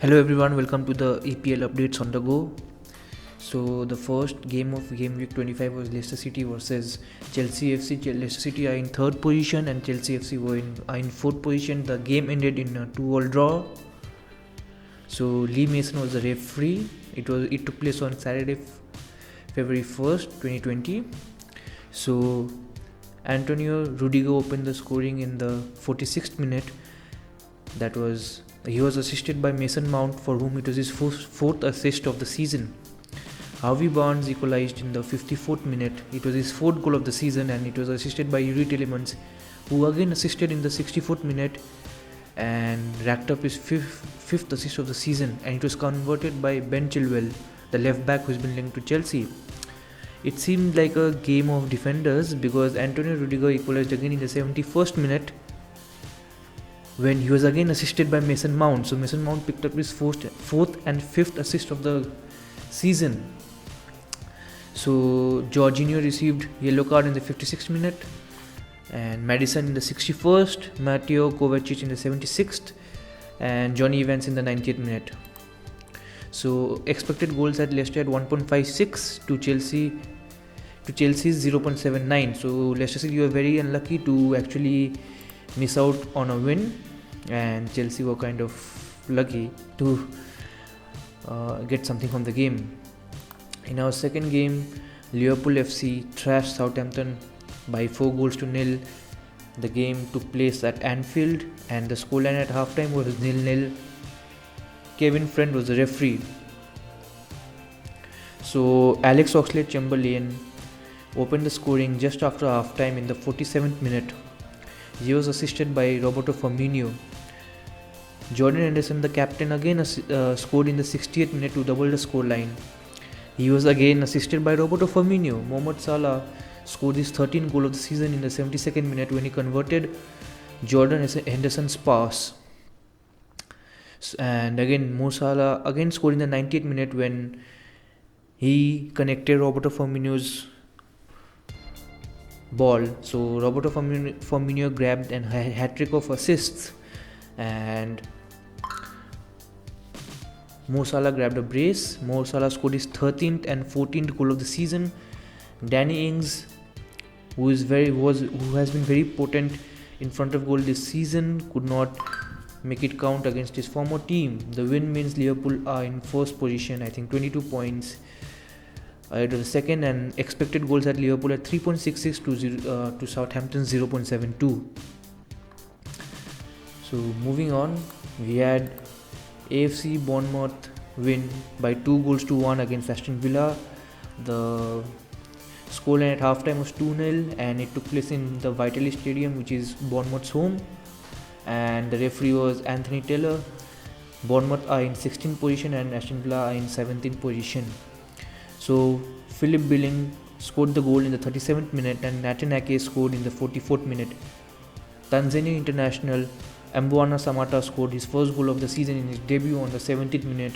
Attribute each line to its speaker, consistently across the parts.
Speaker 1: Hello everyone, welcome to the EPL updates on the go. So the first game of game week 25 was Leicester City versus Chelsea FC. Leicester City are in third position and Chelsea FC are in fourth position. The game ended in a 2-all draw. So Lee Mason was the referee. It took place on Saturday, February 1st, 2020. So Antonio Rudiger opened the scoring in the 46th minute. He was assisted by Mason Mount, for whom it was his fourth assist of the season. Harvey Barnes equalized in the 54th minute. It was his fourth goal of the season, and it was assisted by Yuri Tielemans, who again assisted in the 64th minute and racked up his fifth assist of the season, and it was converted by Ben Chilwell, the left back who's been linked to Chelsea. It seemed like a game of defenders because Antonio Rudiger equalized again in the 71st minute, when he was again assisted by Mason Mount. So Mason Mount picked up his fourth and fifth assist of the season. So Jorginho received yellow card in the 56th minute, and Maddison in the 61st, Mateo Kovacic in the 76th, and Johnny Evans in the 90th minute. So expected goals at Leicester at 1.56 to Chelsea's 0.79. So Leicester City were very unlucky to actually miss out on a win, and Chelsea were kind of lucky to get something from the game. In our second game, Liverpool FC thrashed Southampton by 4-0. The game took place at Anfield, and the scoreline at halftime was 0-0. Kevin Friend was the referee. So Alex Oxlade-Chamberlain opened the scoring just after halftime in the 47th minute. He was assisted by Roberto Firmino. Jordan Henderson, the captain, again scored in the 60th minute to double the scoreline. He was again assisted by Roberto Firmino. Mohamed Salah scored his 13th goal of the season in the 72nd minute when he converted Jordan Henderson's pass. And again, Mo Salah again scored in the 90th minute when he connected Roberto Firmino's ball. So Roberto Firmino grabbed a hat-trick of assists, and Mo Salah grabbed a brace. Mo Salah scored his 13th and 14th goal of the season. Danny Ings, who has been very potent in front of goal this season, could not make it count against his former team. The win means Liverpool are in first position, I think 22 points. It was the second, and expected goals at Liverpool at 3.66 to Southampton 0.72. So moving on, we had AFC Bournemouth win by 2-1 against Aston Villa. The scoreline at halftime was 2-0, and it took place in the Vitality Stadium, which is Bournemouth's home, and the referee was Anthony Taylor. Bournemouth are in 16th position and Aston Villa are in 17th position. So Philip Billing scored the goal in the 37th minute, and Nathan Ake scored in the 44th minute. Tanzania international Mbwana Samatta scored his first goal of the season in his debut on the 70th minute,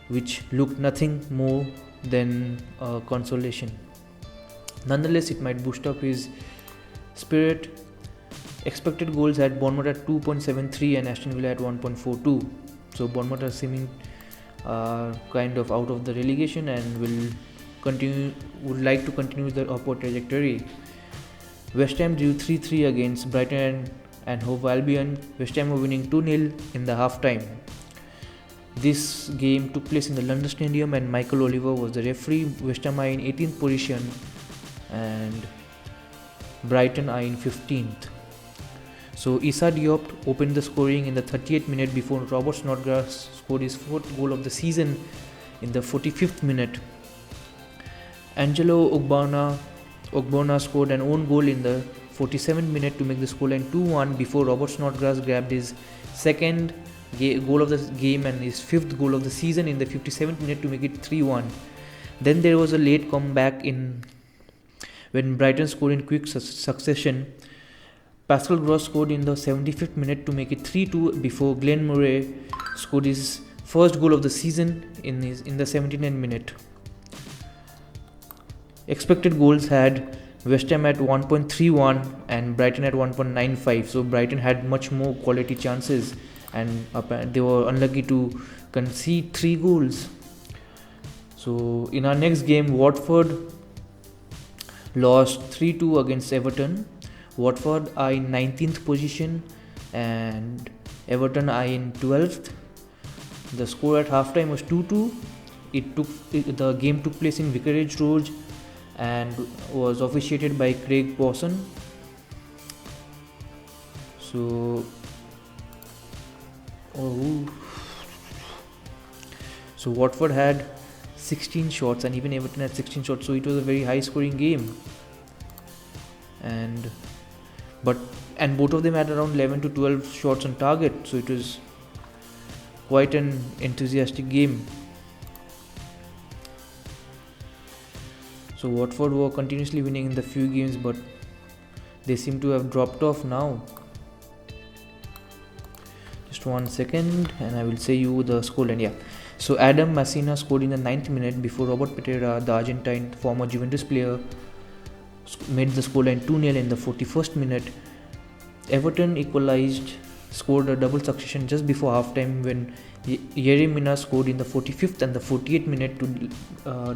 Speaker 1: which looked nothing more than consolation. Nonetheless, it might boost up his spirit. Expected goals at Bournemouth at 2.73 and Aston Villa at 1.42. So Bournemouth are seeming kind of out of the relegation and would like to continue their upward trajectory. West Ham drew 3-3 against Brighton and Hove Albion. West Ham were winning 2-0 in the half-time. This game took place in the London Stadium, and Michael Oliver was the referee. West Ham are in 18th position and Brighton are in 15th. So Issa Diop opened the scoring in the 38th minute before Robert Snodgrass scored his fourth goal of the season in the 45th minute. Angelo Ogbonna scored an own goal in the 47th minute to make the scoreline 2-1 before Robert Snodgrass grabbed his second goal of the game and his fifth goal of the season in the 57th minute to make it 3-1. Then there was a late comeback when Brighton scored in quick succession. Pascal Gross scored in the 75th minute to make it 3-2 before Glenn Murray scored his first goal of the season in the 79th minute. Expected goals had West Ham at 1.31 and Brighton at 1.95. So Brighton had much more quality chances, and they were unlucky to concede 3 goals. So in our next game, Watford lost 3-2 against Everton. Watford are in 19th position and Everton are in 12th. The score at halftime was 2-2. The game took place in Vicarage Road and was officiated by Craig Pawson. So Watford had 16 shots and even Everton had 16 shots, so it was a very high scoring game. And both of them had around 11 to 12 shots on target, so it was quite an enthusiastic game. So Watford were continuously winning in the few games, but they seem to have dropped off now. Just 1 second and I will say you the scoreline. Yeah. So Adam Messina scored in the 9th minute before Robert Pereira, the Argentine former Juventus player, made the scoreline 2-0 in the 41st minute. Everton scored a double succession just before halftime when Yerry Mina scored in the 45th and the 48th minute to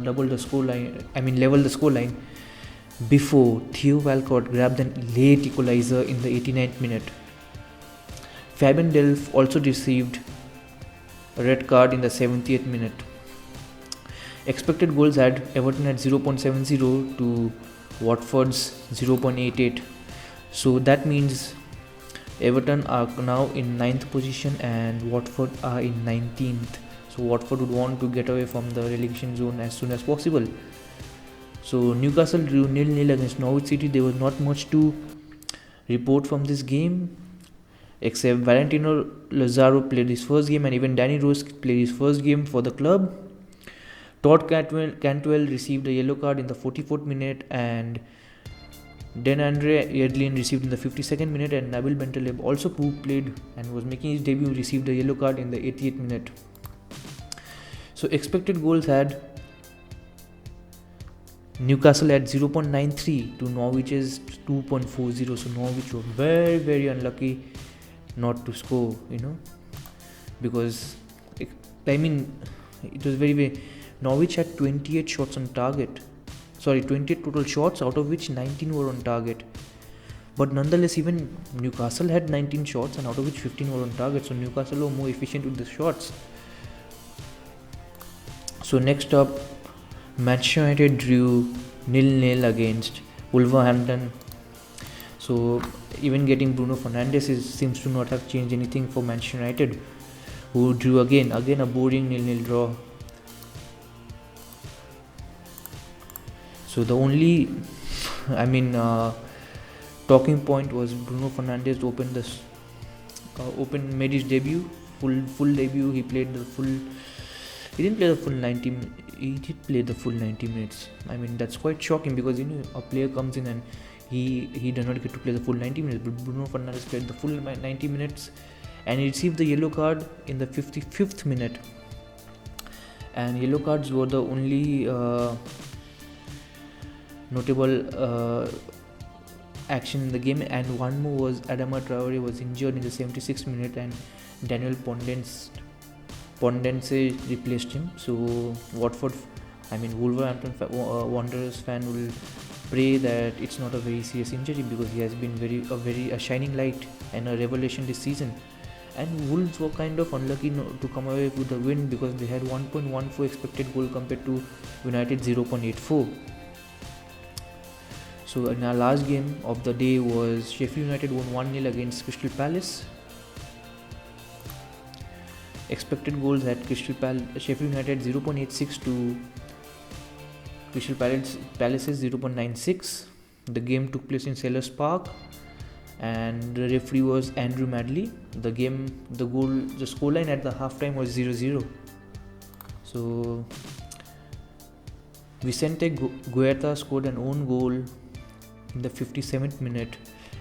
Speaker 1: level the scoreline before Theo Walcott grabbed a late equalizer in the 89th minute. Fabian Delph also received a red card in the 70th minute. Expected goals had Everton at 0.70 to Watford's 0.88. So that means Everton are now in 9th position and Watford are in 19th. So Watford would want to get away from the relegation zone as soon as possible. So Newcastle drew 0-0 against Norwich City. There was not much to report from this game, except Valentino Lazaro played his first game and even Danny Rose played his first game for the club. Todd Cantwell received a yellow card in the 44th minute and Andre Yedlin received in the 52nd minute, and Nabil Bentaleb also who played and was making his debut received a yellow card in the 88th minute. So expected goals had Newcastle at 0.93 to Norwich's 2.40. So Norwich were very, very unlucky not to score, because it was very, very. Norwich had 28 shots on target. 28 total shots, out of which 19 were on target. But nonetheless, even Newcastle had 19 shots and out of which 15 were on target. So Newcastle were more efficient with the shots. So next up, Manchester United drew 0-0 against Wolverhampton. So even getting Bruno Fernandes seems to not have changed anything for Manchester United, who drew again a boring 0-0 draw. So the only, talking point was Bruno Fernandes made his debut, full debut. He played the full. He didn't play the full 90. He did play the full 90 minutes. That's quite shocking because a player comes in and he does not get to play the full 90 minutes. But Bruno Fernandes played the full 90 minutes, and he received the yellow card in the 55th minute. And yellow cards were the only notable action in the game, and one more was Adama Traore was injured in the 76th minute and Daniel Pondense replaced him. So Wolverhampton Wanderers fan will pray that it's not a very serious injury, because he has been a shining light and a revelation this season. And Wolves were kind of unlucky to come away with the win, because they had 1.14 expected goal compared to United 0.84. So in our last game of the day was Sheffield United won 1-0 against Crystal Palace. Expected goals at Sheffield United 0.86 to Crystal Palace's 0.96. The game took place in Sellers Park, and the referee was Andrew Madley. The scoreline at the halftime was 0-0. So Vicente Guaita scored an own goal in the 57th minute,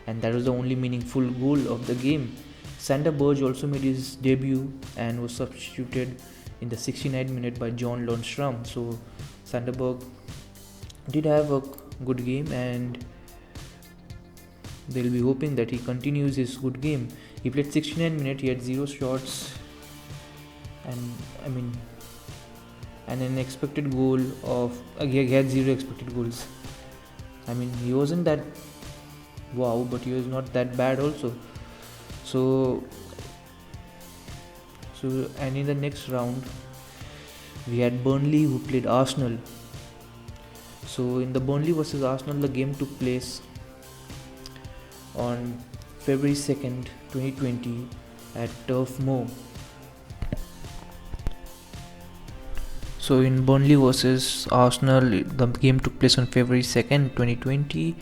Speaker 1: and that was the only meaningful goal of the game. Sander Berge also made his debut and was substituted in the 69th minute by John Lundstram. So Sander Berge did have a good game, and they'll be hoping that he continues his good game. He played 69 minutes. He had 0 shots, and and an expected goal of he had 0 expected goals. He wasn't that wow, but he was not that bad also. So and in the next round we had Burnley, who played Arsenal. So in the Burnley versus Arsenal, the game took place on February 2nd, 2020 at Turf Moor. So in Burnley versus Arsenal, the game took place on February 2nd, 2020.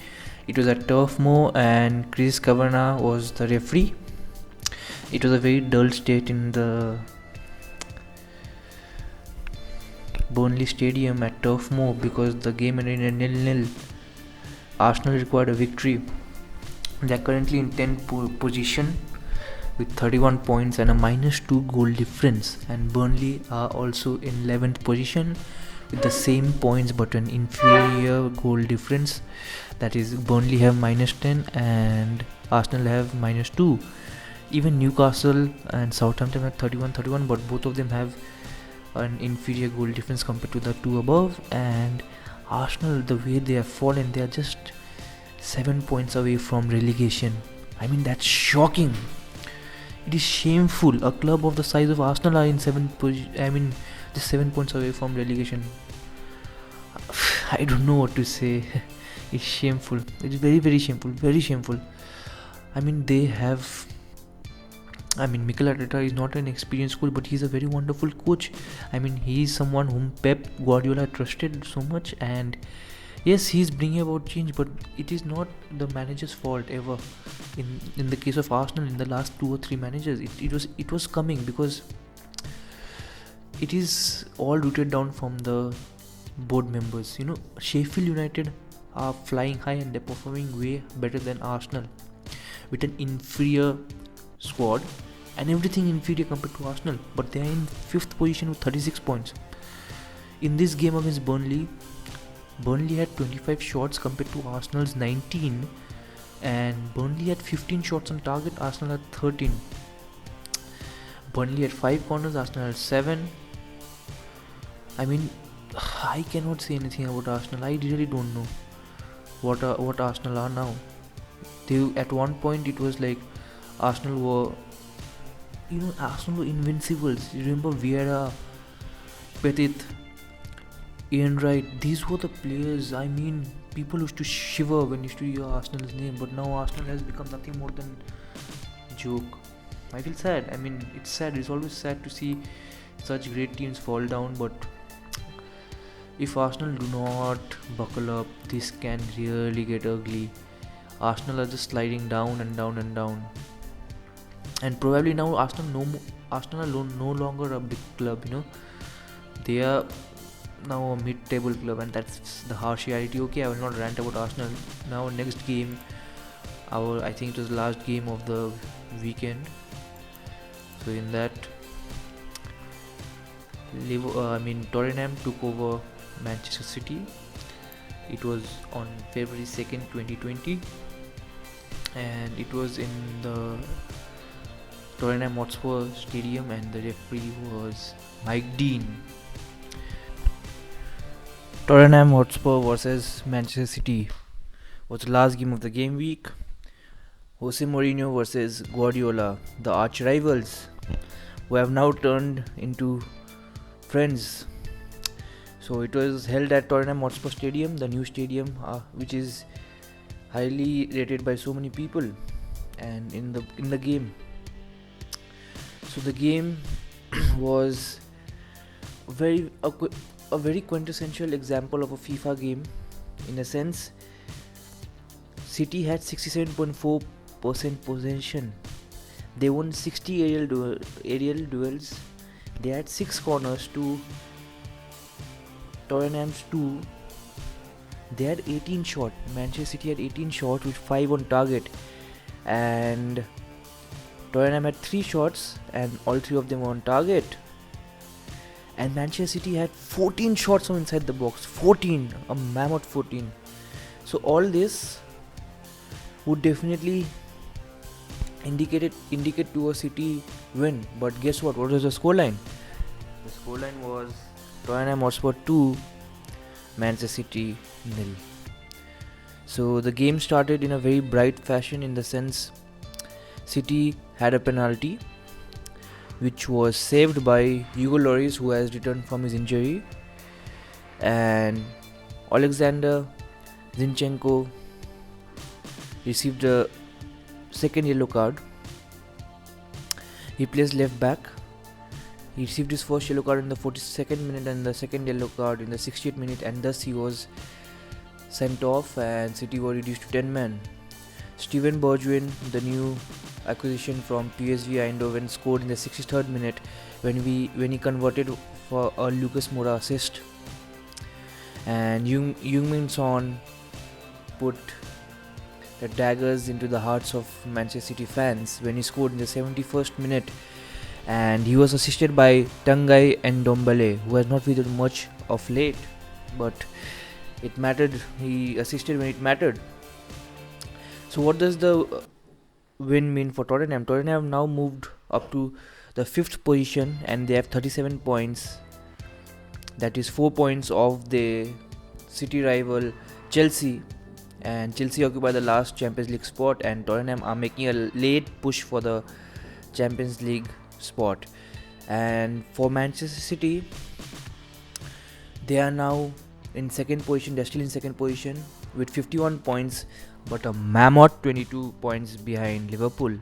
Speaker 1: It was at Turf Moor and Chris Kavanagh was the referee. It was a very dull state in the Burnley Stadium at Turf Moor because the game ended in 0-0. Arsenal required a victory. They are currently in 10th position with 31 points and a -2 goal difference, and Burnley are also in 11th position with the same points but an inferior goal difference. That is, Burnley have -10 and Arsenal have -2. Even Newcastle and Southampton are 31, but both of them have an inferior goal difference compared to the two above. And Arsenal, the way they have fallen, they are just 7 points away from relegation. That's shocking. It is shameful. A club of the size of Arsenal are in 7th position. Just 7 points away from relegation. I don't know what to say. It's shameful. It's very, very shameful. Very shameful. They have. Mikel Arteta is not an experienced coach, but he's a very wonderful coach. He is someone whom Pep Guardiola trusted so much, and yes, he's bringing about change, but it is not the manager's fault ever. In the case of Arsenal, in the last 2 or 3 managers, it was coming because it is all rooted down from the board members. Sheffield United are flying high and they're performing way better than Arsenal with an inferior squad and everything inferior compared to Arsenal, but they are in 5th position with 36 points. In this game against Burnley had 25 shots compared to Arsenal's 19, and Burnley had 15 shots on target, Arsenal had 13. Burnley had 5 corners, Arsenal had 7. I cannot say anything about Arsenal. I really don't know what Arsenal are now. At one point it was like Arsenal were invincibles. You remember Vieira, Petit, Ian Wright, these were the players. People used to shiver when used to hear Arsenal's name, but now Arsenal has become nothing more than a joke. I feel sad. It's sad. It's always sad to see such great teams fall down, but if Arsenal do not buckle up, this can really get ugly. Arsenal are just sliding down and down and down. And probably now Arsenal are no longer a big club, They are now a mid-table club, and that's the harsh reality. Okay, I will not rant about Arsenal. Now next game, I think it was the last game of the weekend. So in that, Tottenham took over Manchester City. It was on February 2nd, 2020, and it was in the Tottenham Hotspur Stadium, and the referee was Mike Dean. Tottenham Hotspur versus Manchester City was the last game of the game week. Jose Mourinho versus Guardiola, the arch rivals, who have now turned into friends. So it was held at Tottenham Hotspur Stadium, the new stadium, which is highly rated by so many people. And in the game, so the game was a very quintessential example of a FIFA game. In a sense, City had 67.4% possession. They won 60 aerial duels. They had 6 corners to Tottenham's 2. They had 18 shots. Manchester City had 18 shots with 5 on target, and Tottenham had 3 shots and all 3 of them were on target. And Manchester City had 14 shots from inside the box. 14, a mammoth 14. So all this would definitely indicate to a City win. But guess what? What was the scoreline? The scoreline was Tottenham Hotspur 2, Manchester City 0. So the game started in a very bright fashion, in the sense City had a penalty which was saved by Hugo Lloris, who has returned from his injury, and Alexander Zinchenko received a second yellow card. He plays left back. He received his first yellow card in the 42nd minute and the second yellow card in the 68th minute, and thus he was sent off and City were reduced to 10 men. Steven Bergwijn, the new acquisition from PSV Eindhoven, scored in the 63rd minute when he converted for a Lucas Moura assist, and Heung-min Son put the daggers into the hearts of Manchester City fans when he scored in the 71st minute, and he was assisted by Tanguy Ndombele, who has not featured much of late, but it mattered. He assisted when it mattered. So what does the win mean for Tottenham? Tottenham now moved up to the 5th position and they have 37 points. That is 4 points of the City rival Chelsea, and Chelsea occupy the last Champions League spot, and Tottenham are making a late push for the Champions League spot. And for Manchester City, they are now in second position. They're still in second position with 51 points, but a mammoth 22 points behind Liverpool.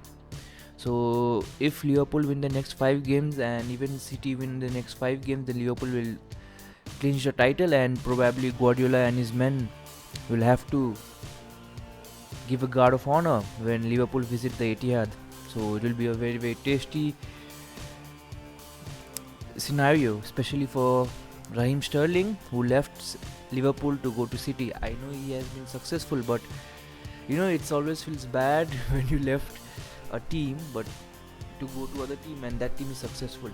Speaker 1: So if Liverpool win the next 5 games and even City win the next 5 games, then Liverpool will clinch the title, and probably Guardiola and his men will have to give a guard of honor when Liverpool visit the Etihad. So it will be a very, very tasty scenario, especially for Raheem Sterling, who left Liverpool to go to City. I know he has been successful, but it always feels bad when you left a team but to go to other team and that team is successful,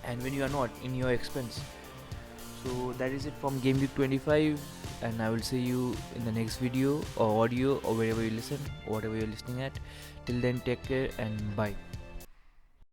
Speaker 1: and when you are not, in your expense. So that is it from Game Week 25, and I will see you in the next video or audio or wherever you listen, whatever you're listening at. Till then, take care and bye.